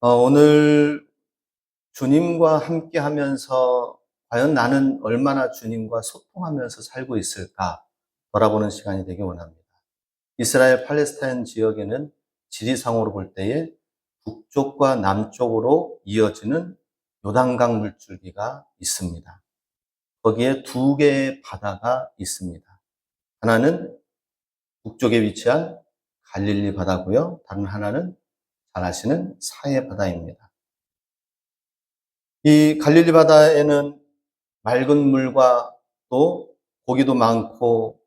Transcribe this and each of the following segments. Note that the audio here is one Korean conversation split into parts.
오늘 주님과 함께 하면서 과연 나는 얼마나 주님과 소통하면서 살고 있을까 돌아보는 시간이 되기 원합니다. 이스라엘 팔레스타인 지역에는 지리상으로 볼 때에 북쪽과 남쪽으로 이어지는 요단강 물줄기가 있습니다. 거기에 두 개의 바다가 있습니다. 하나는 북쪽에 위치한 갈릴리 바다고요. 다른 하나는 잘 아시는 사해 바다입니다. 이 갈릴리 바다에는 맑은 물과 또 고기도 많고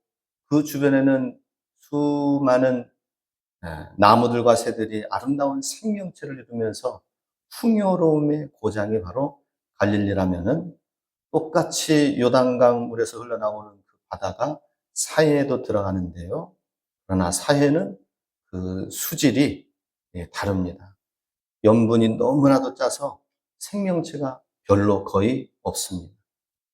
그 주변에는 수많은 나무들과 새들이 아름다운 생명체를 이루면서 풍요로움의 고장이 바로 갈릴리라면은 똑같이 요단강 물에서 흘러나오는 그 바다가 사해에도 들어가는데요. 그러나 사해는 그 수질이 다릅니다. 염분이 너무나도 짜서 생명체가 별로 거의 없습니다.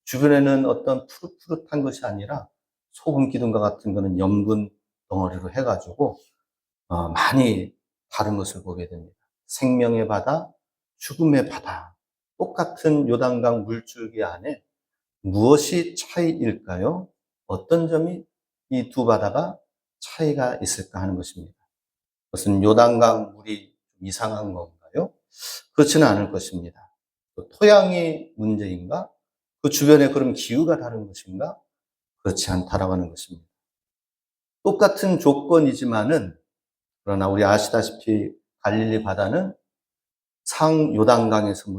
주변에는 어떤 푸릇푸릇한 것이 아니라 소금 기둥과 같은 거는 염분 덩어리로 해가지고 많이 다른 것을 보게 됩니다. 생명의 바다, 죽음의 바다. 똑같은 요단강 물줄기 안에 무엇이 차이일까요? 어떤 점이 이 두 바다가 차이가 있을까 하는 것입니다. 무슨 요단강 물이 이상한 건가요? 그렇지는 않을 것입니다. 토양이 문제인가? 그 주변에 그런 기후가 다른 것인가? 그렇지 않다라고 하는 것입니다. 똑같은 조건이지만은 그러나 우리 아시다시피 갈릴리 바다는 상 요단강에서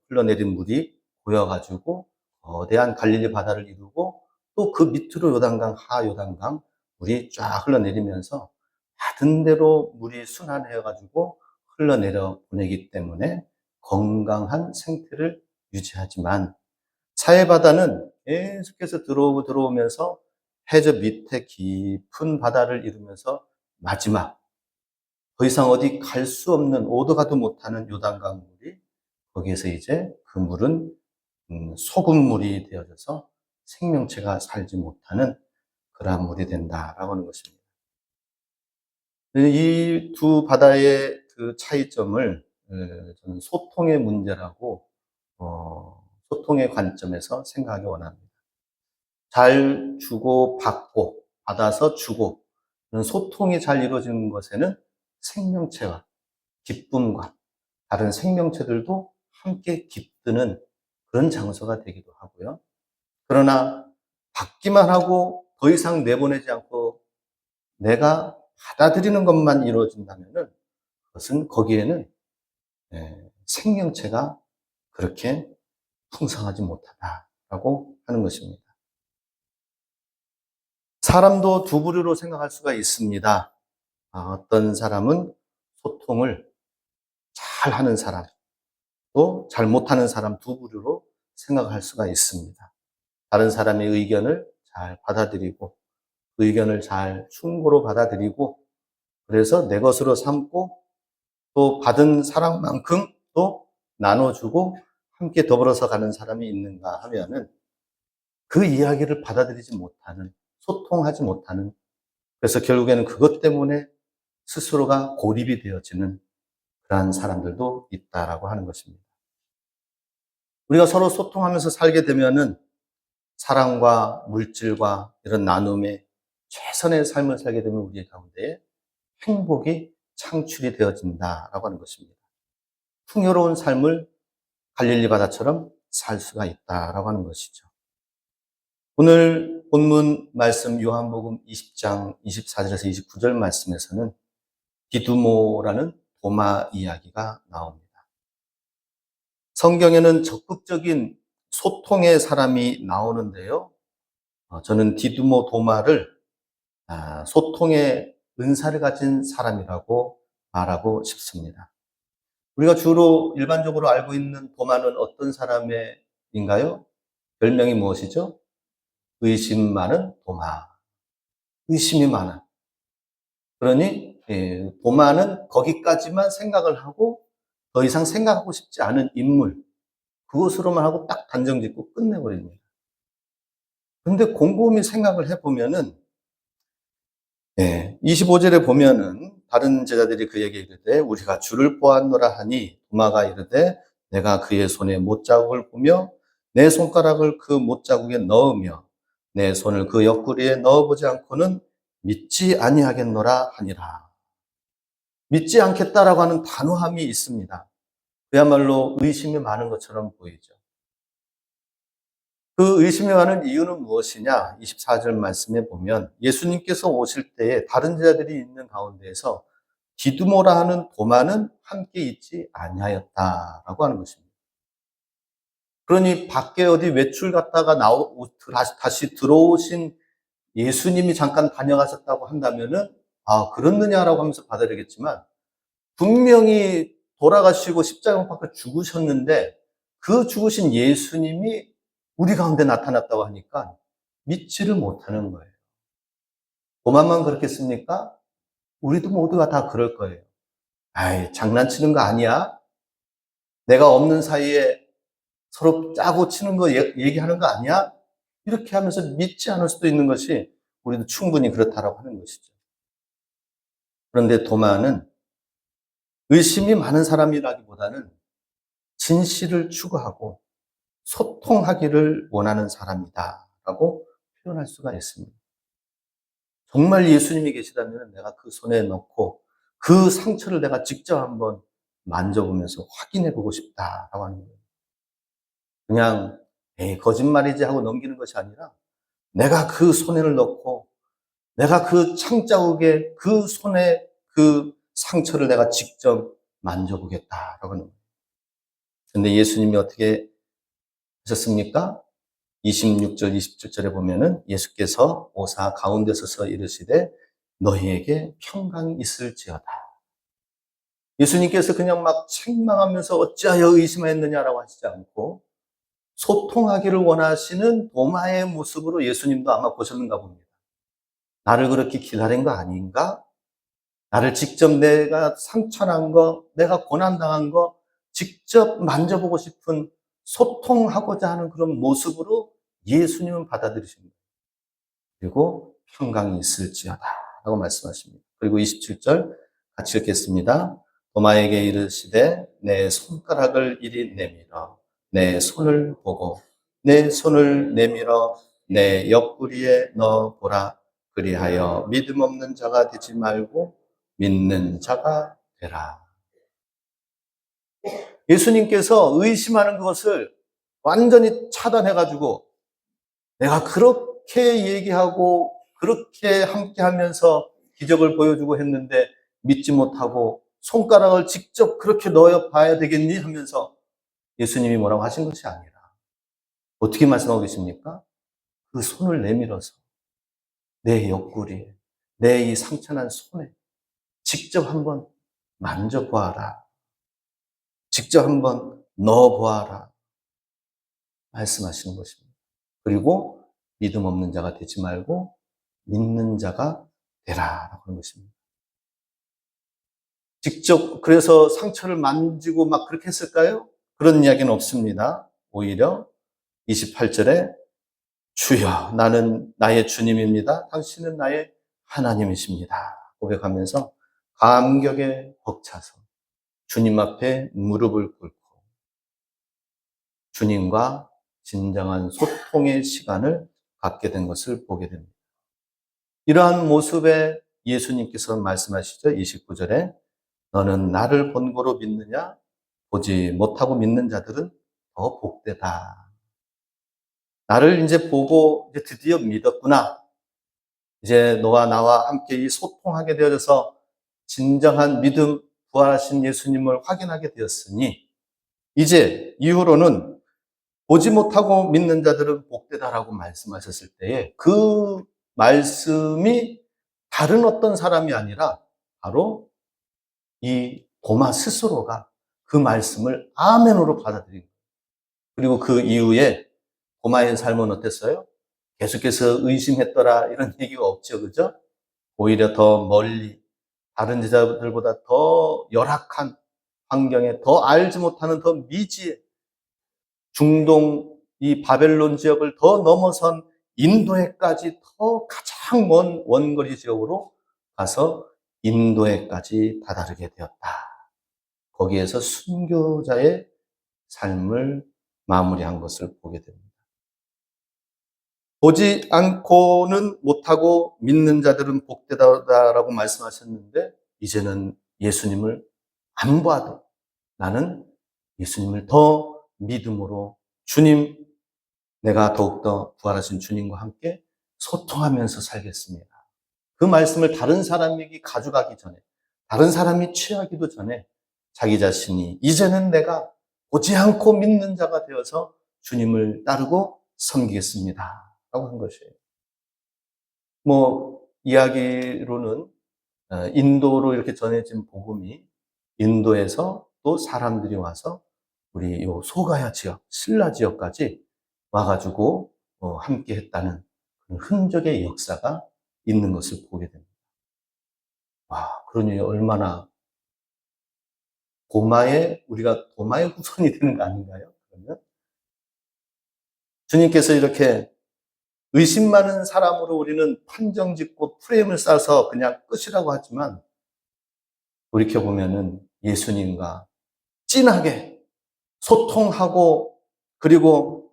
흘러내린 물이 고여가지고 거대한 갈릴리 바다를 이루고 또 그 밑으로 요단강, 하 요단강 물이 쫙 흘러내리면서 받은 대로 물이 순환해가지고 흘러내려 보내기 때문에 건강한 생태를 유지하지만 사해바다는 계속해서 들어오면서 해저 밑에 깊은 바다를 이루면서 마지막 더 이상 어디 갈 수 없는 오도 가도 못하는 요단강 물이 거기에서 이제 그 물은 소금물이 되어져서 생명체가 살지 못하는 그러한 물이 된다라고 하는 것입니다. 이 두 바다의 그 차이점을 저는 소통의 문제라고 소통의 관점에서 생각하기 원합니다. 잘 주고 받고 받아서 주고 그런 소통이 잘 이루어지는 것에는 생명체와 기쁨과 다른 생명체들도 함께 깃드는 그런 장소가 되기도 하고요. 그러나 받기만 하고 더 이상 내보내지 않고 내가 받아들이는 것만 이루어진다면은 그것은 거기에는 생명체가 그렇게 풍성하지 못하다라고 하는 것입니다. 사람도 두 부류로 생각할 수가 있습니다. 어떤 사람은 소통을 잘 하는 사람, 또 잘 못하는 사람 두 부류로 생각할 수가 있습니다. 다른 사람의 의견을 잘 받아들이고, 그 의견을 잘 충고로 받아들이고, 그래서 내 것으로 삼고, 또 받은 사랑만큼 또 나눠주고, 함께 더불어서 가는 사람이 있는가 하면은, 그 이야기를 받아들이지 못하는, 소통하지 못하는, 그래서 결국에는 그것 때문에 스스로가 고립이 되어지는 그러한 사람들도 있다라고 하는 것입니다. 우리가 서로 소통하면서 살게 되면은 사랑과 물질과 이런 나눔에 최선의 삶을 살게 되면 우리 가운데 행복이 창출이 되어진다라고 하는 것입니다. 풍요로운 삶을 갈릴리 바다처럼 살 수가 있다라고 하는 것이죠. 오늘 본문 말씀 요한복음 20장 24절에서 29절 말씀에서는 디두모라는 도마 이야기가 나옵니다. 성경에는 적극적인 소통의 사람이 나오는데요. 저는 디두모 도마를 소통의 은사를 가진 사람이라고 말하고 싶습니다. 우리가 주로 일반적으로 알고 있는 도마는 어떤 사람인가요? 별명이 무엇이죠? 의심 많은 도마. 의심이 많아. 그러니 도마는 거기까지만 생각을 하고 더 이상 생각하고 싶지 않은 인물. 그것으로만 하고 딱 단정 짓고 끝내버립니다. 근데 곰곰이 생각을 해보면은, 25절에 보면은 다른 제자들이 그에게 이르되 우리가 주를 보았노라 하니 도마가 이르되 내가 그의 손에 못자국을 보며 내 손가락을 그 못자국에 넣으며 내 손을 그 옆구리에 넣어보지 않고는 믿지 아니하겠노라 하니라. 믿지 않겠다라고 하는 단호함이 있습니다. 그야말로 의심이 많은 것처럼 보이죠. 그 의심이 많은 이유는 무엇이냐? 24절 말씀에 보면 예수님께서 오실 때에 다른 제자들이 있는 가운데에서 디두모라 하는 도마는 함께 있지 아니하였다라고 하는 것입니다. 그러니 밖에 어디 외출 갔다가 다시 들어오신 예수님이 잠깐 다녀가셨다고 한다면은 그렇느냐라고 하면서 받아들이겠지만 분명히 돌아가시고 십자가 못 박혀 죽으셨는데 그 죽으신 예수님이 우리 가운데 나타났다고 하니까 믿지를 못하는 거예요. 도마만 그렇겠습니까? 우리도 모두가 다 그럴 거예요. 장난치는 거 아니야? 내가 없는 사이에 서로 짜고 치는 거 얘기하는 거 아니야? 이렇게 하면서 믿지 않을 수도 있는 것이 우리도 충분히 그렇다라고 하는 것이죠. 그런데 도마는 의심이 많은 사람이라기보다는 진실을 추구하고 소통하기를 원하는 사람이다라고 표현할 수가 있습니다. 정말 예수님이 계시다면 내가 그 손에 넣고 그 상처를 내가 직접 한번 만져보면서 확인해 보고 싶다라고 하는 거예요. 그냥 거짓말이지 하고 넘기는 것이 아니라 내가 그 손을 넣고 내가 그 창자국에 그 손에 그 상처를 내가 직접 만져보겠다라고 하는 거예요. 그런데 예수님이 어떻게 하셨습니까? 26절, 27절에 보면은 예수께서 오사 가운데 서서 이르시되 너희에게 평강이 있을지어다. 예수님께서 그냥 막 책망하면서 어찌하여 의심했느냐라고 하시지 않고 소통하기를 원하시는 도마의 모습으로 예수님도 아마 보셨는가 봅니다. 나를 그렇게 기다린 거 아닌가? 나를 직접 내가 상처난 거, 내가 고난당한 거 직접 만져보고 싶은 소통하고자 하는 그런 모습으로 예수님은 받아들이십니다. 그리고 평강이 있을지어다 라고 말씀하십니다. 그리고 27절 같이 읽겠습니다. 도마에게 이르시되 내 손가락을 이리 내밀어 내 손을 보고 내 손을 내밀어 내 옆구리에 넣어보라. 그리하여 믿음 없는 자가 되지 말고 믿는 자가 되라. 예수님께서 의심하는 것을 완전히 차단해가지고 내가 그렇게 얘기하고 그렇게 함께 하면서 기적을 보여주고 했는데 믿지 못하고 손가락을 직접 그렇게 넣어 봐야 되겠니? 하면서 예수님이 뭐라고 하신 것이 아니라 어떻게 말씀하고 계십니까? 그 손을 내밀어서 내 옆구리에 내 이 상처난 손에 직접 한번 만져보아라. 직접 한번 넣어보아라. 말씀하시는 것입니다. 그리고 믿음 없는 자가 되지 말고 믿는 자가 되라라고 하는 것입니다. 직접 그래서 상처를 만지고 막 그렇게 했을까요? 그런 이야기는 없습니다. 오히려 28절에 주여 나는 나의 주님입니다. 당신은 나의 하나님이십니다. 고백하면서 감격에 벅차서 주님 앞에 무릎을 꿇고 주님과 진정한 소통의 시간을 갖게 된 것을 보게 됩니다. 이러한 모습에 예수님께서 말씀하시죠. 29절에 너는 나를 본고로 믿느냐? 보지 못하고 믿는 자들은 더 복되다. 나를 이제 보고 이제 드디어 믿었구나. 이제 너와 나와 함께 이 소통하게 되어서 진정한 믿음, 부활하신 예수님을 확인하게 되었으니 이제 이후로는 보지 못하고 믿는 자들은 복되다라고 말씀하셨을 때에 그 말씀이 다른 어떤 사람이 아니라 바로 이 도마 스스로가 그 말씀을 아멘으로 받아들인 거예요. 그리고 그 이후에 도마의 삶은 어땠어요? 계속해서 의심했더라 이런 얘기가 없죠. 그죠? 오히려 더 멀리 다른 제자들보다 더 열악한 환경에 더 알지 못하는 더 미지의 중동 이 바벨론 지역을 더 넘어선 인도에까지 더 가장 먼 원거리 지역으로 가서 인도에까지 다다르게 되었다. 거기에서 순교자의 삶을 마무리한 것을 보게 됩니다. 보지 않고는 못하고 믿는 자들은 복되다라고 말씀하셨는데, 이제는 예수님을 안 봐도 나는 예수님을 더 믿음으로 주님, 내가 더욱더 부활하신 주님과 함께 소통하면서 살겠습니다. 그 말씀을 다른 사람에게 가져가기 전에, 다른 사람이 취하기도 전에 자기 자신이 이제는 내가 보지 않고 믿는 자가 되어서 주님을 따르고 섬기겠습니다 라고 한 것이에요. 이야기로는 인도로 이렇게 전해진 복음이 인도에서 또 사람들이 와서 우리 요 소가야 지역, 신라 지역까지 와가지고 함께 했다는 흔적의 역사가 있는 것을 보게 됩니다. 와, 그러니 얼마나 우리가 도마의 후손이 되는 거 아닌가요? 그러면 주님께서 이렇게 의심 많은 사람으로 우리는 판정 짓고 프레임을 쌓아서 그냥 끝이라고 하지만, 돌이켜보면은 예수님과 진하게 소통하고, 그리고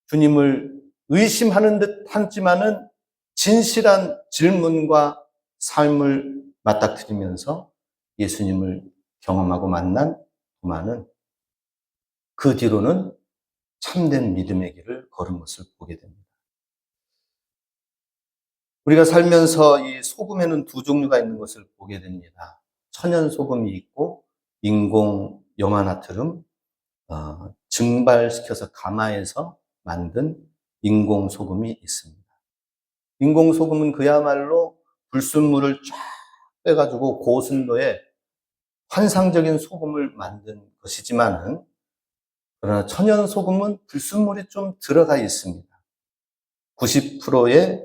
주님을 의심하는 듯 하지만은 진실한 질문과 삶을 맞닥뜨리면서 예수님을 경험하고 만난 도마는 그 뒤로는 참된 믿음의 길을 걸은 것을 보게 됩니다. 우리가 살면서 이 소금에는 두 종류가 있는 것을 보게 됩니다. 천연 소금이 있고 인공 염화나트륨, 증발시켜서 감화해서 만든 인공 소금이 있습니다. 인공 소금은 그야말로 불순물을 쫙 빼가지고 고순도에 환상적인 소금을 만든 것이지만은, 그러나 천연 소금은 불순물이 좀 들어가 있습니다. 90%의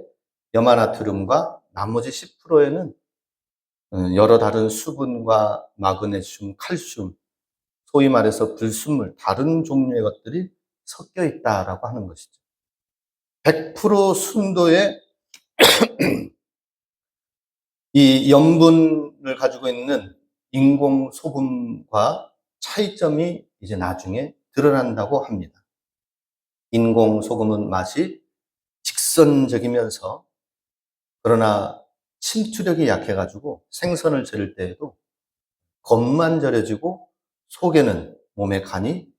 염화나트륨과 나머지 10%에는 여러 다른 수분과 마그네슘, 칼슘, 소위 말해서 불순물, 다른 종류의 것들이 섞여 있다라고 하는 것이죠. 100% 순도의 이 염분을 가지고 있는 인공 소금과 차이점이 이제 나중에 드러난다고 합니다. 인공 소금은 맛이 직선적이면서, 그러나 침투력이 약해가지고 생선을 절일 때에도 겉만 절여지고 속에는 몸에 간이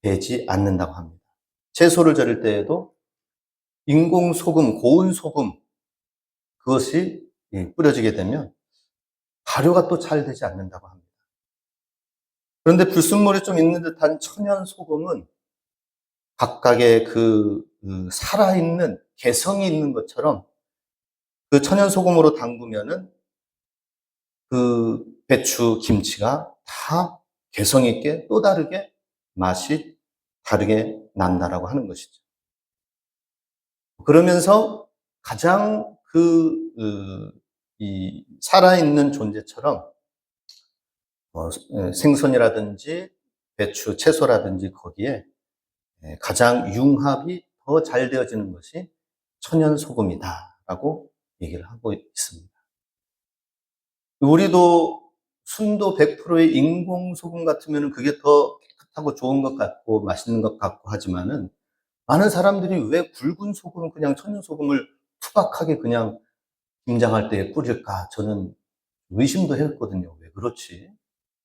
배지 않는다고 합니다. 채소를 절일 때에도 인공 소금, 고운 소금, 그것이 뿌려지게 되면 발효가 또 잘 되지 않는다고 합니다. 그런데 불순물이 좀 있는 듯한 천연 소금은 각각의 살아있는 개성이 있는 것처럼, 그 천연 소금으로 담그면은 그 배추, 김치가 다 개성 있게 또 다르게 맛이 다르게 난다라고 하는 것이죠. 그러면서 가장 이 살아있는 존재처럼 생선이라든지 배추, 채소라든지 거기에 가장 융합이 더 잘 되어지는 것이 천연 소금이다라고 얘기를 하고 있습니다. 우리도 순도 100%의 인공 소금 같으면 그게 더 깨끗하고 좋은 것 같고 맛있는 것 같고 하지만은, 많은 사람들이 왜 굵은 소금을, 그냥 천연 소금을 투박하게 그냥 김장할 때 뿌릴까? 저는 의심도 했거든요. 왜 그렇지?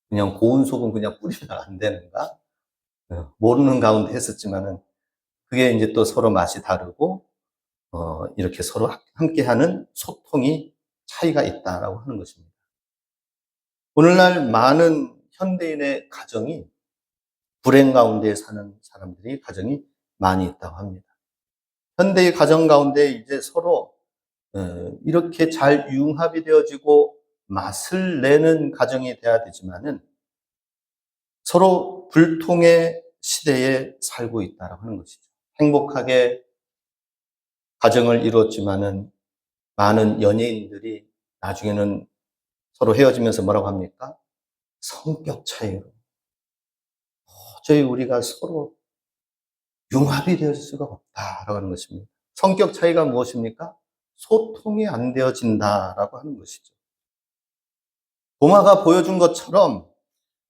그냥 고운 소금 그냥 뿌리면 안 되는가? 모르는 가운데 했었지만은, 그게 이제 또 서로 맛이 다르고, 이렇게 서로 함께하는 소통이 차이가 있다라고 하는 것입니다. 오늘날 많은 현대인의 가정이 불행 가운데 사는 사람들이 가정이 많이 있다고 합니다. 현대의 가정 가운데 이제 서로 이렇게 잘 융합이 되어지고 맛을 내는 가정이 돼야 되지만은, 서로 불통의 시대에 살고 있다라고 하는 것이죠. 행복하게 가정을 이루었지만은 많은 연예인들이 나중에는 서로 헤어지면서 뭐라고 합니까? 성격 차이로 도저히 우리가 서로 융합이 되어질 수가 없다라고 하는 것입니다. 성격 차이가 무엇입니까? 소통이 안 되어진다라고 하는 것이죠. 도마가 보여준 것처럼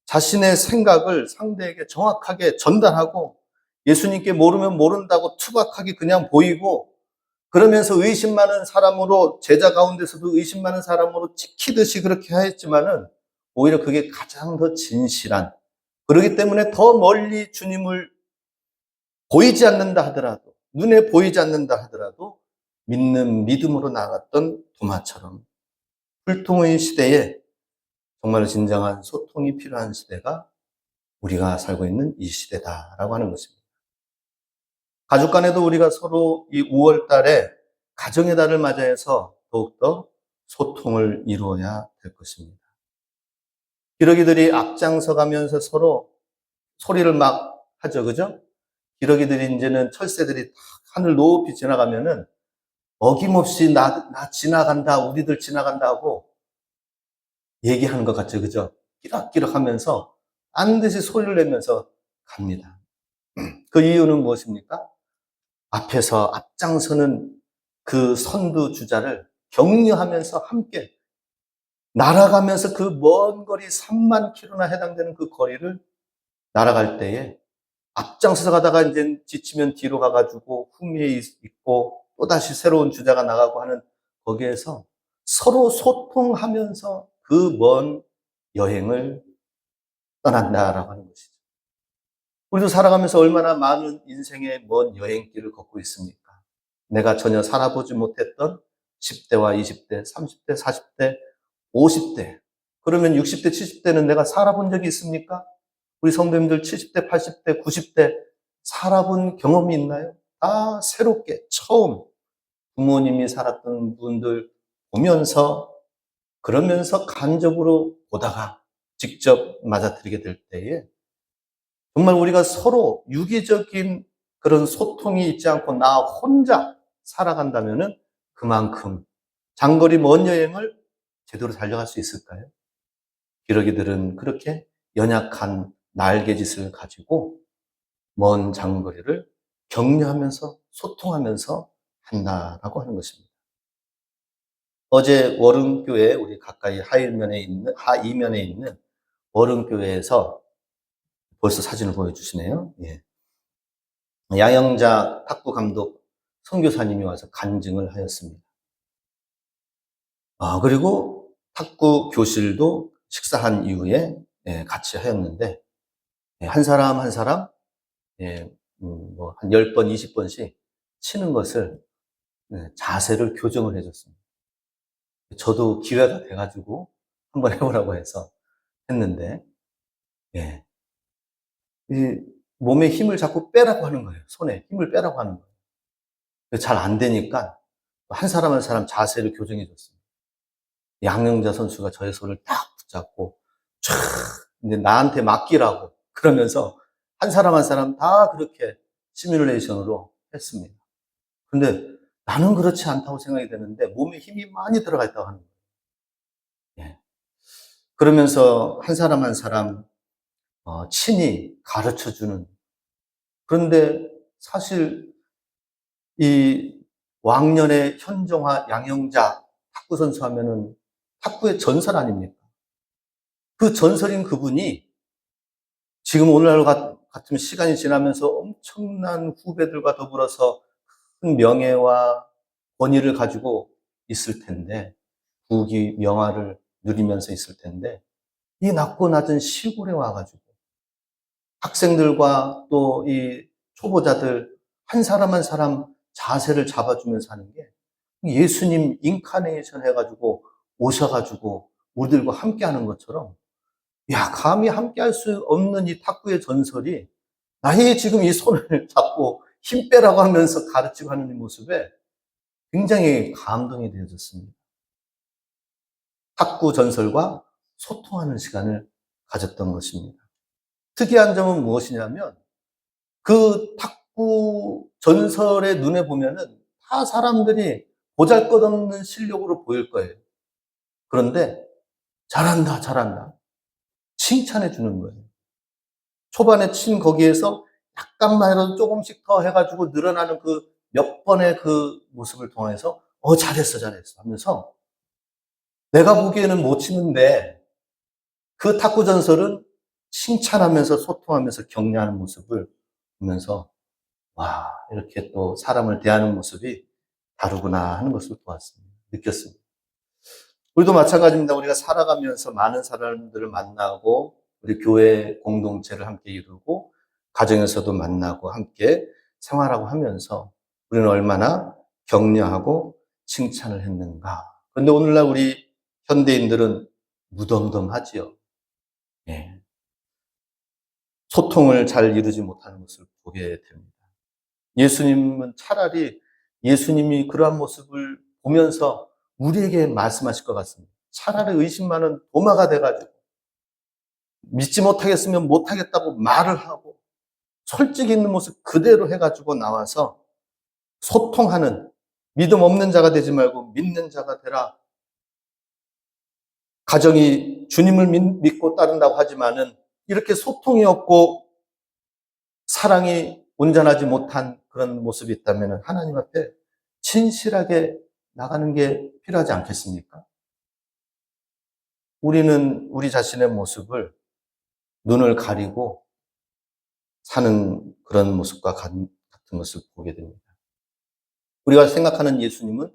자신의 생각을 상대에게 정확하게 전달하고 예수님께 모르면 모른다고 투박하게 그냥 보이고 그러면서 의심 많은 사람으로 제자 가운데서도 의심 많은 사람으로 찍히듯이 그렇게 하였지만은 오히려 그게 가장 더 진실한 그렇기 때문에 더 멀리 주님을 보이지 않는다 하더라도 눈에 보이지 않는다 하더라도 믿는 믿음으로 나아갔던 도마처럼 불통의 시대에 정말 진정한 소통이 필요한 시대가 우리가 살고 있는 이 시대다라고 하는 것입니다. 가족 간에도 우리가 서로 이 5월 달에 가정의 달을 맞이해서 더욱더 소통을 이루어야 될 것입니다. 기러기들이 앞장서 가면서 서로 소리를 막 하죠. 그죠? 기러기들이 이제는 철새들이 하늘 높이 지나가면은 어김없이 나 지나간다, 우리들 지나간다 하고 얘기하는 것 같죠. 그죠? 끼락끼락 하면서 반드시 소리를 내면서 갑니다. 그 이유는 무엇입니까? 앞에서 앞장서는 그 선두주자를 격려하면서 함께 날아가면서 그 먼 거리 3만 킬로나 해당되는 그 거리를 날아갈 때에 앞장서서 가다가 이제 지치면 뒤로 가가지고 흥미에 있고 또다시 새로운 주자가 나가고 하는 거기에서 서로 소통하면서 그 먼 여행을 떠난다라고 하는 것이죠. 우리도 살아가면서 얼마나 많은 인생의 먼 여행길을 걷고 있습니까? 내가 전혀 살아보지 못했던 10대와 20대, 30대, 40대, 50대, 그러면 60대, 70대는 내가 살아본 적이 있습니까? 우리 성도님들 70대, 80대, 90대 살아본 경험이 있나요? 다 새롭게 처음 부모님이 살았던 분들 보면서 그러면서 간접으로 보다가 직접 맞아들이게 될 때에 정말 우리가 서로 유기적인 그런 소통이 있지 않고 나 혼자 살아간다면은 그만큼 장거리 먼 여행을 제대로 달려갈 수 있을까요? 기러기들은 그렇게 연약한 날개짓을 가지고 먼 장거리를 격려하면서 소통하면서 한다라고 하는 것입니다. 어제 월흥교회 우리 가까이 하이면에 있는 월흥교회에서 벌써 사진을 보여주시네요. 예. 양영자 탁구 감독 선교사님이 와서 간증을 하였습니다. 그리고 탁구 교실도 식사한 이후에 같이 하였는데 한 사람 한 사람 한 10번, 20번씩 치는 것을 자세를 교정을 해줬습니다. 저도 기회가 돼가지고 한번 해보라고 해서 했는데 예. 이 몸에 힘을 자꾸 빼라고 하는 거예요. 손에 힘을 빼라고 하는 거예요. 잘 안 되니까 한 사람 한 사람 자세를 교정해 줬습니다. 양영자 선수가 저의 손을 딱 붙잡고 촥 이제 나한테 맡기라고 그러면서 한 사람 한 사람 다 그렇게 시뮬레이션으로 했습니다. 근데 나는 그렇지 않다고 생각이 되는데 몸에 힘이 많이 들어가 있다고 하는 거예요. 예. 그러면서 한 사람 한 사람 친히 가르쳐주는 그런데 사실 이 왕년의 현종화 양영자 탁구 선수 하면은 탁구의 전설 아닙니까? 그 전설인 그분이 지금 오늘날 같으면 시간이 지나면서 엄청난 후배들과 더불어서 큰 명예와 권위를 가지고 있을 텐데, 부귀 명화를 누리면서 있을 텐데, 이 낮고 낮은 시골에 와가지고 학생들과 또 이 초보자들 한 사람 한 사람 자세를 잡아주면서 하는 게 예수님 인카네이션 해가지고 오셔가지고 우리들과 함께 하는 것처럼 야, 감히 함께 할 수 없는 이 탁구의 전설이 나의 지금 이 손을 잡고 힘 빼라고 하면서 가르치고 하는 이 모습에 굉장히 감동이 되어졌습니다. 탁구 전설과 소통하는 시간을 가졌던 것입니다. 특이한 점은 무엇이냐면 그 탁구 전설의 눈에 보면은 다 사람들이 보잘것없는 실력으로 보일 거예요. 그런데 잘한다, 잘한다. 칭찬해 주는 거예요. 초반에 친 거기에서 약간만이라도 조금씩 더 해가지고 늘어나는 그 몇 번의 그 모습을 통해서 잘했어, 잘했어 하면서 내가 보기에는 못 치는데 그 탁구 전설은 칭찬하면서 소통하면서 격려하는 모습을 보면서 와, 이렇게 또 사람을 대하는 모습이 다르구나 하는 것을 보았습니다. 느꼈습니다. 우리도 마찬가지입니다. 우리가 살아가면서 많은 사람들을 만나고 우리 교회 공동체를 함께 이루고 가정에서도 만나고 함께 생활하고 하면서 우리는 얼마나 격려하고 칭찬을 했는가. 그런데 오늘날 우리 현대인들은 무덤덤하지요. 예. 소통을 잘 이루지 못하는 것을 보게 됩니다. 예수님은 차라리 예수님이 그러한 모습을 보면서 우리에게 말씀하실 것 같습니다. 차라리 의심 많은 도마가 돼가지고 믿지 못하겠으면 못하겠다고 말을 하고 솔직히 있는 모습 그대로 해가지고 나와서 소통하는 믿음 없는 자가 되지 말고 믿는 자가 되라. 가정이 주님을 믿고 따른다고 하지만은 이렇게 소통이 없고 사랑이 온전하지 못한 그런 모습이 있다면 하나님 앞에 진실하게 나가는 게 필요하지 않겠습니까? 우리는 우리 자신의 모습을 눈을 가리고 사는 그런 모습과 같은 것을 보게 됩니다. 우리가 생각하는 예수님은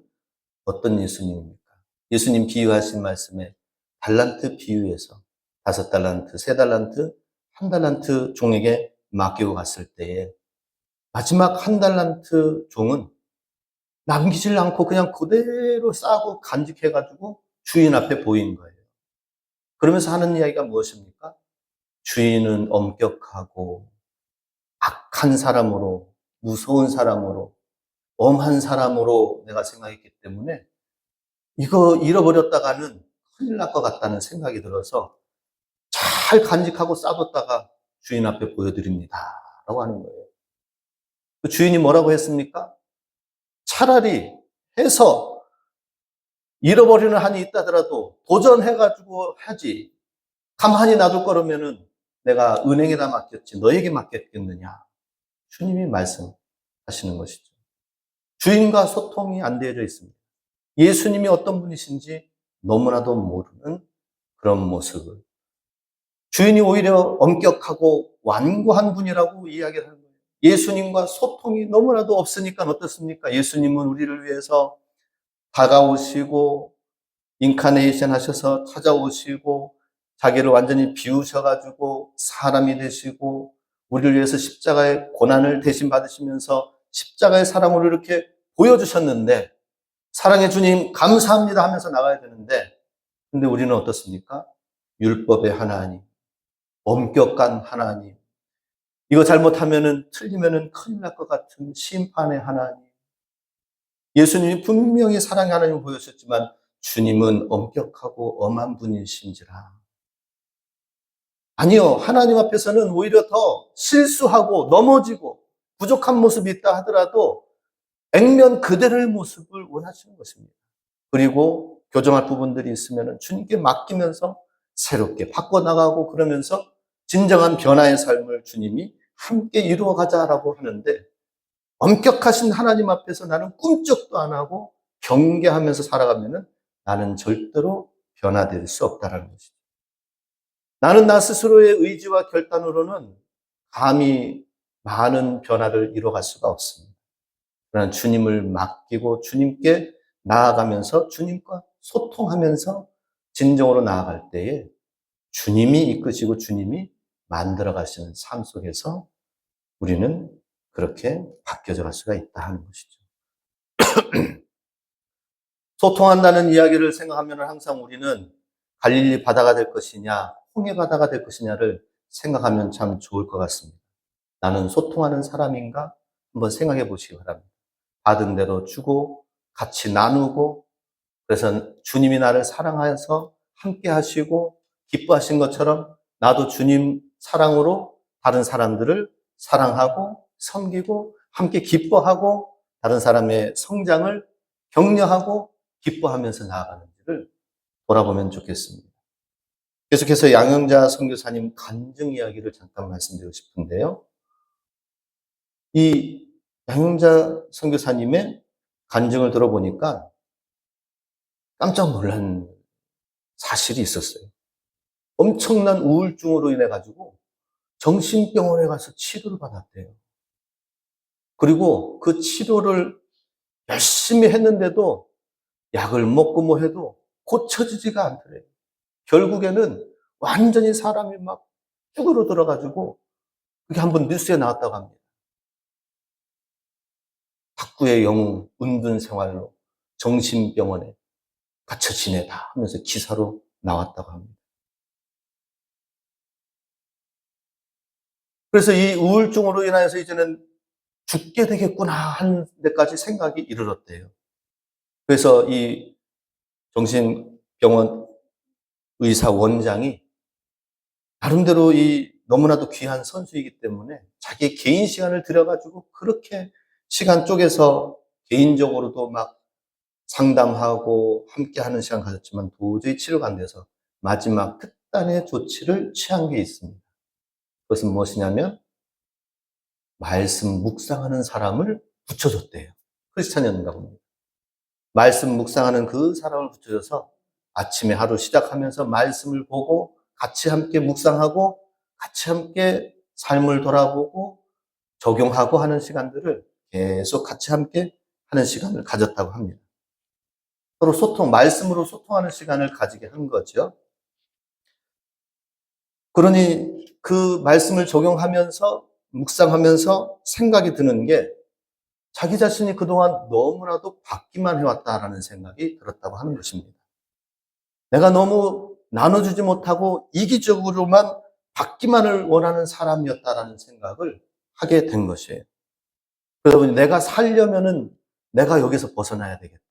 어떤 예수님입니까? 예수님 비유하신 말씀에 달란트 비유에서 5달란트, 3달란트, 1달란트 종에게 맡기고 갔을 때에 마지막 1달란트 종은 남기질 않고 그냥 그대로 싸고 간직해가지고 주인 앞에 보인 거예요. 그러면서 하는 이야기가 무엇입니까? 주인은 엄격하고 악한 사람으로, 무서운 사람으로, 엄한 사람으로 내가 생각했기 때문에 이거 잃어버렸다가는 큰일 날 것 같다는 생각이 들어서 잘 간직하고 싸뒀다가 주인 앞에 보여드립니다. 라고 하는 거예요. 그 주인이 뭐라고 했습니까? 차라리 해서 잃어버리는 한이 있다더라도 도전해가지고 하지. 가만히 놔둘 거라면은 내가 은행에다 맡겼지 너에게 맡겼겠느냐. 주님이 말씀하시는 것이죠. 주인과 소통이 안 되어져 있습니다. 예수님이 어떤 분이신지 너무나도 모르는 그런 모습을. 주인이 오히려 엄격하고 완고한 분이라고 이야기를 하는 거예요. 예수님과 소통이 너무나도 없으니까 어떻습니까? 예수님은 우리를 위해서 다가오시고 인카네이션 하셔서 찾아오시고 자기를 완전히 비우셔가지고 사람이 되시고 우리를 위해서 십자가의 고난을 대신 받으시면서 십자가의 사랑으로 이렇게 보여주셨는데 사랑의 주님 감사합니다 하면서 나가야 되는데 근데 우리는 어떻습니까? 율법의 하나님, 엄격한 하나님, 이거 잘못하면은 틀리면은 큰일 날 것 같은 심판의 하나님. 예수님이 분명히 사랑의 하나님을 보여주셨지만 주님은 엄격하고 엄한 분이신지라. 아니요. 하나님 앞에서는 오히려 더 실수하고 넘어지고 부족한 모습이 있다 하더라도 액면 그대로의 모습을 원하시는 것입니다. 그리고 교정할 부분들이 있으면 주님께 맡기면서 새롭게 바꿔나가고 그러면서 진정한 변화의 삶을 주님이 함께 이루어가자라고 하는데 엄격하신 하나님 앞에서 나는 꿈쩍도 안 하고 경계하면서 살아가면 나는 절대로 변화될 수 없다는 것이죠. 나는 나 스스로의 의지와 결단으로는 감히 많은 변화를 이루어갈 수가 없습니다. 그러나 주님을 맡기고 주님께 나아가면서 주님과 소통하면서 진정으로 나아갈 때에 주님이 이끄시고 주님이 만들어 가시는 삶 속에서 우리는 그렇게 바뀌어져 갈 수가 있다 하는 것이죠. 소통한다는 이야기를 생각하면 항상 우리는 갈릴리 바다가 될 것이냐, 홍해 바다가 될 것이냐를 생각하면 참 좋을 것 같습니다. 나는 소통하는 사람인가? 한번 생각해 보시기 바랍니다. 받은 대로 주고, 같이 나누고, 그래서 주님이 나를 사랑하여서 함께 하시고, 기뻐하신 것처럼 나도 주님 사랑으로 다른 사람들을 사랑하고, 섬기고, 함께 기뻐하고, 다른 사람의 성장을 격려하고, 기뻐하면서 나아가는지를 돌아보면 좋겠습니다. 계속해서 양영자 선교사님 간증 이야기를 잠깐 말씀드리고 싶은데요. 이 양영자 선교사님의 간증을 들어보니까 깜짝 놀란 사실이 있었어요. 엄청난 우울증으로 인해 가지고 정신병원에 가서 치료를 받았대요. 그리고 그 치료를 열심히 했는데도 약을 먹고 뭐 해도 고쳐지지가 않더래요. 결국에는 완전히 사람이 막 쭈그러들어 가지고 그게 한번 뉴스에 나왔다고 합니다. 탁구의 영웅 은둔 생활로 정신병원에 갇혀 지내다 하면서 기사로 나왔다고 합니다. 그래서 이 우울증으로 인하여서 이제는 죽게 되겠구나 하는 데까지 생각이 이르렀대요. 그래서 이 정신병원 의사 원장이 나름대로 이 너무나도 귀한 선수이기 때문에 자기의 개인 시간을 들여가지고 그렇게 시간 쪼개서 개인적으로도 막 상담하고 함께하는 시간 가졌지만 도저히 치료가 안 돼서 마지막 특단의 조치를 취한 게 있습니다. 그것은 무엇이냐면 말씀 묵상하는 사람을 붙여줬대요. 크리스찬이었는가 봅니다. 말씀 묵상하는 그 사람을 붙여줘서 아침에 하루 시작하면서 말씀을 보고 같이 함께 묵상하고 같이 함께 삶을 돌아보고 적용하고 하는 시간들을 계속 같이 함께 하는 시간을 가졌다고 합니다. 서로 말씀으로 소통하는 시간을 가지게 한 거죠. 그러니 그 말씀을 적용하면서 묵상하면서 생각이 드는 게 자기 자신이 그동안 너무나도 받기만 해왔다라는 생각이 들었다고 하는 것입니다. 내가 너무 나눠주지 못하고 이기적으로만 받기만을 원하는 사람이었다라는 생각을 하게 된 것이에요. 그러다 보니 내가 살려면은 내가 여기서 벗어나야 되겠다.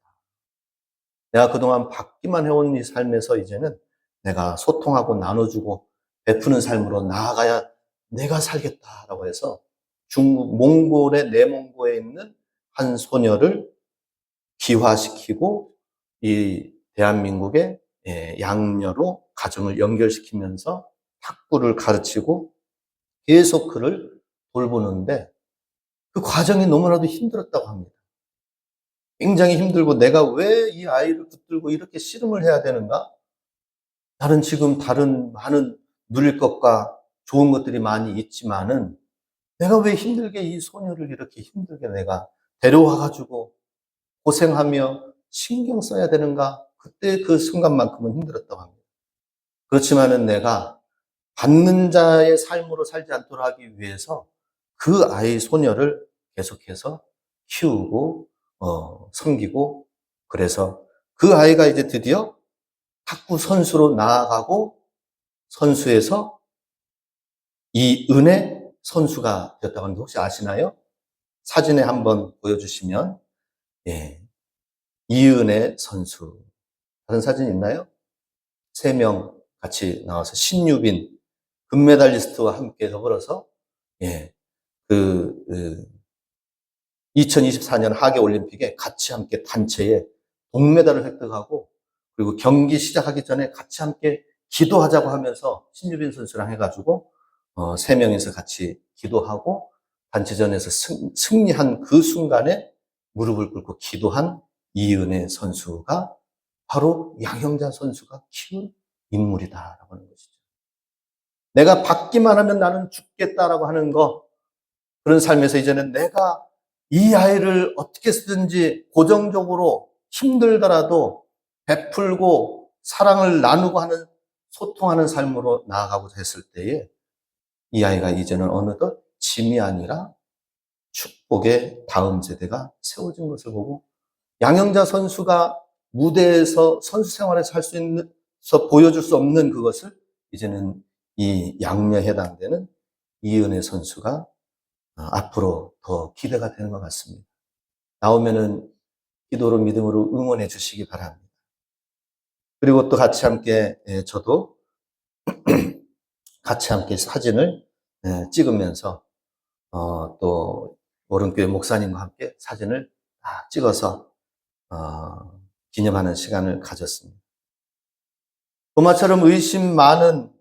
내가 그동안 받기만 해온 이 삶에서 이제는 내가 소통하고 나눠주고 베푸는 삶으로 나아가야 내가 살겠다라고 해서 중국 몽골의 내몽고에 있는 한 소녀를 귀화시키고 이 대한민국의 양녀로 가정을 연결시키면서 탁구를 가르치고 계속 그를 돌보는데 그 과정이 너무나도 힘들었다고 합니다. 굉장히 힘들고 내가 왜 이 아이를 붙들고 이렇게 씨름을 해야 되는가? 나는 지금 다른 많은 누릴 것과 좋은 것들이 많이 있지만은 내가 왜 힘들게 이 소녀를 이렇게 힘들게 내가 데려와가지고 고생하며 신경 써야 되는가? 그때 그 순간만큼은 힘들었다고 합니다. 그렇지만은 내가 받는 자의 삶으로 살지 않도록 하기 위해서 그 아이 소녀를 계속해서 키우고 섬기고 그래서 그 아이가 이제 드디어 탁구 선수로 나아가고 선수에서 이은혜 선수가 되었다고 하는데 혹시 아시나요? 사진에 한번 보여주시면 이은혜 선수 다른 사진 있나요? 3명 같이 나와서 신유빈 금메달리스트와 함께 더불어서 2024년 하계올림픽에 같이 함께 단체에 동메달을 획득하고 그리고 경기 시작하기 전에 같이 함께 기도하자고 하면서 신유빈 선수랑 해가지고 3명이서 같이 기도하고 단체전에서 승리한 그 순간에 무릎을 꿇고 기도한 이은혜 선수가 바로 양형자 선수가 키운 인물이다라고 하는 것이죠. 내가 받기만 하면 나는 죽겠다라고 하는 거 그런 삶에서 이제는 내가 이 아이를 어떻게 쓰든지 고정적으로 힘들더라도 베풀고 사랑을 나누고 하는 소통하는 삶으로 나아가고자 했을 때에 이 아이가 이제는 어느덧 짐이 아니라 축복의 다음 세대가 세워진 것을 보고 양형자 선수가 무대에서 선수 생활에서 할 수 있는, 보여줄 수 없는 그것을 이제는 이 양녀에 해당되는 이은혜 선수가 앞으로 더 기대가 되는 것 같습니다. 나오면은 기도로 믿음으로 응원해 주시기 바랍니다. 그리고 또 같이 함께 저도 같이 함께 사진을 찍으면서 또 오른교회 목사님과 함께 사진을 찍어서 기념하는 시간을 가졌습니다. 도마처럼 의심 많은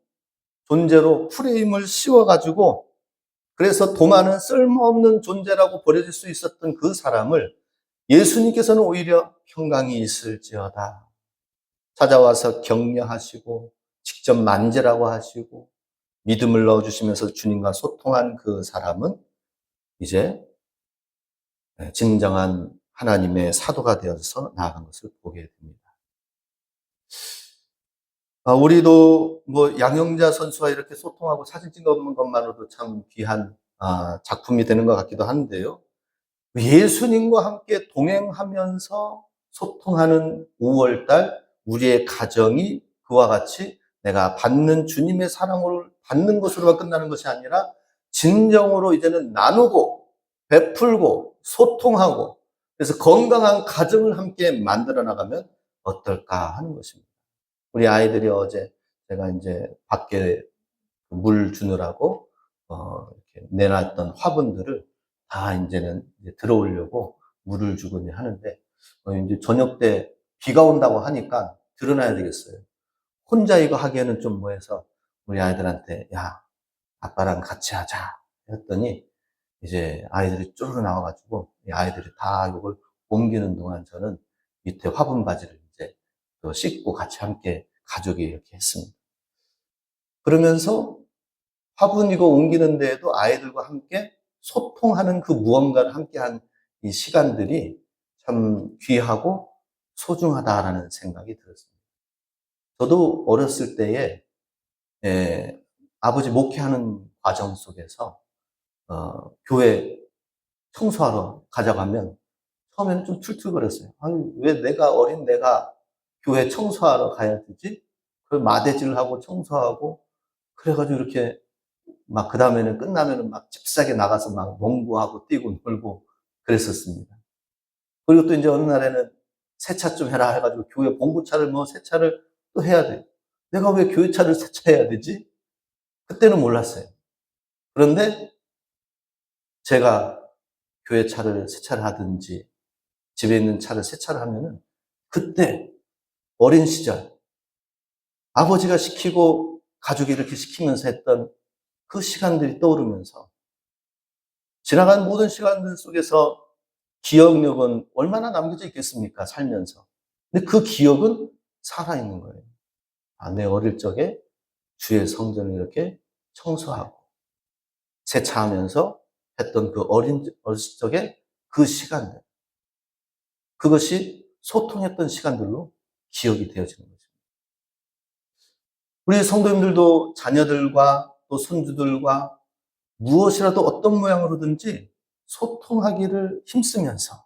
존재로 프레임을 씌워가지고 그래서 도마는 쓸모없는 존재라고 버려질 수 있었던 그 사람을 예수님께서는 오히려 평강이 있을지어다 찾아와서 격려하시고 직접 만지라고 하시고 믿음을 넣어주시면서 주님과 소통한 그 사람은 이제 진정한 하나님의 사도가 되어서 나아간 것을 보게 됩니다. 우리도 뭐 양영자 선수와 이렇게 소통하고 사진 찍어보는 것만으로도 참 귀한 작품이 되는 것 같기도 한데요. 예수님과 함께 동행하면서 소통하는 5월달 우리의 가정이 그와 같이 내가 받는 주님의 사랑을 받는 것으로만 끝나는 것이 아니라 진정으로 이제는 나누고 베풀고 소통하고 그래서 건강한 가정을 함께 만들어 나가면 어떨까 하는 것입니다. 우리 아이들이 어제 제가 이제 밖에 물 주느라고 이렇게 내놨던 화분들을 다 이제는 들어오려고 물을 주고 하는데 이제 저녁 때 비가 온다고 하니까 들어놔야 되겠어요. 혼자 이거 하기에는 좀 뭐해서 우리 아이들한테 야 아빠랑 같이 하자 했더니 이제 아이들이 쪼르르 나와가지고 아이들이 다 이걸 옮기는 동안 저는 밑에 화분 바지를 이제 또 씻고 같이 함께 가족이 이렇게 했습니다. 그러면서 화분 이거 옮기는 데에도 아이들과 함께 소통하는 그 무언가를 함께한 이 시간들이 참 귀하고 소중하다라는 생각이 들었습니다. 저도 어렸을 때에 아버지 목회하는 과정 속에서 교회 청소하러 가져가면 처음에는 좀 툴툴거렸어요. 아니, 왜 어린 내가 교회 청소하러 가야 되지? 그 마대질을 하고 청소하고 그래가지고 이렇게 막 그 다음에는 끝나면은 막 잽싸게 나가서 막 농구하고 뛰고 놀고 그랬었습니다. 그리고 또 이제 어느 날에는 세차 좀 해라 해가지고 교회 봉구차를 뭐 세차를 또 해야 돼. 내가 왜 교회 차를 세차해야 되지? 그때는 몰랐어요. 그런데 제가 교회 차를 세차를 하든지 집에 있는 차를 세차를 하면은 그때 어린 시절 아버지가 시키고 가족이 이렇게 시키면서 했던 그 시간들이 떠오르면서 지나간 모든 시간들 속에서 기억력은 얼마나 남겨져 있겠습니까? 살면서. 근데 그 기억은 살아있는 거예요. 내 어릴 적에 주의 성전을 이렇게 청소하고 세차하면서 했던 그 어릴 적의 그 시간들. 그것이 소통했던 시간들로 기억이 되어지는 거죠. 우리 성도님들도 자녀들과 또 손주들과 무엇이라도 어떤 모양으로든지 소통하기를 힘쓰면서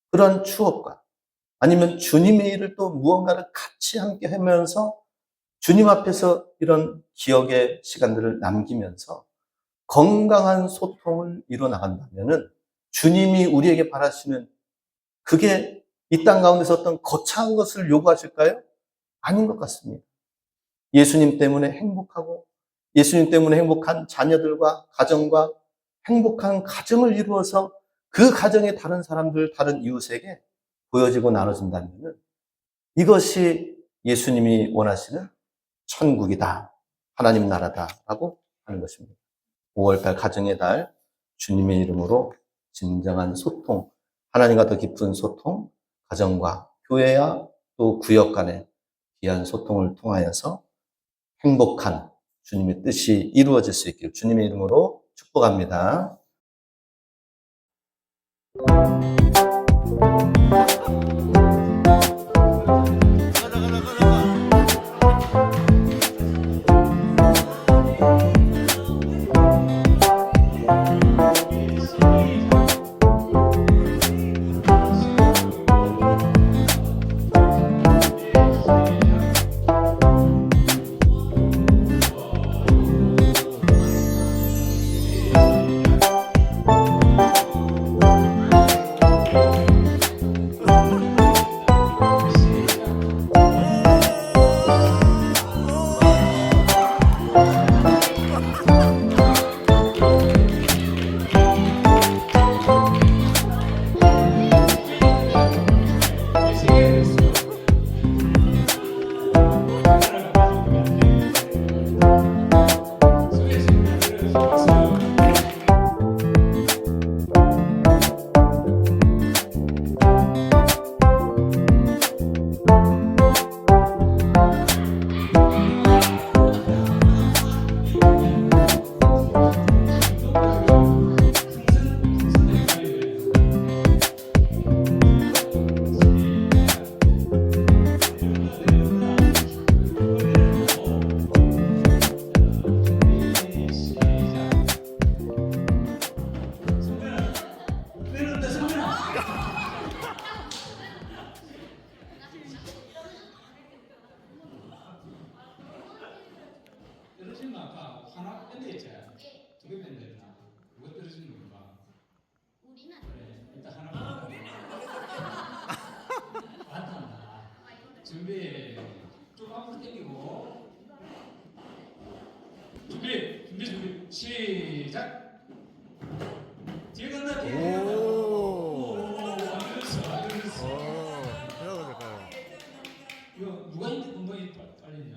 그런 추억과 아니면 주님의 일을 또 무언가를 같이 함께 하면서 주님 앞에서 이런 기억의 시간들을 남기면서 건강한 소통을 이뤄 나간다면은 주님이 우리에게 바라시는 그게 이 땅 가운데서 어떤 거창한 것을 요구하실까요? 아닌 것 같습니다. 예수님 때문에 행복하고 예수님 때문에 행복한 자녀들과 가정과 행복한 가정을 이루어서 그 가정의 다른 사람들, 다른 이웃에게 보여지고 나눠진다면 이것이 예수님이 원하시는 천국이다, 하나님 나라다라고 하는 것입니다. 5월달 가정의 달, 주님의 이름으로 진정한 소통, 하나님과 더 깊은 소통, 가정과 교회와 또 구역 간의 귀한 소통을 통하여서 행복한 주님의 뜻이 이루어질 수 있기를 주님의 이름으로 축복합니다. 밴드 있잖아. 두개 밴드 있나? 누가 떨어지는 건가? 우리는 그래, 일단 하나. 우리는 맞단다. 준비. 쭉 앞으로 당기고. 준비. 시작. 뒤에 간다, 뒤에 간다. 안 그랬어. 해야 될까요? 이거 누가 힌트 금방이 빨리냐?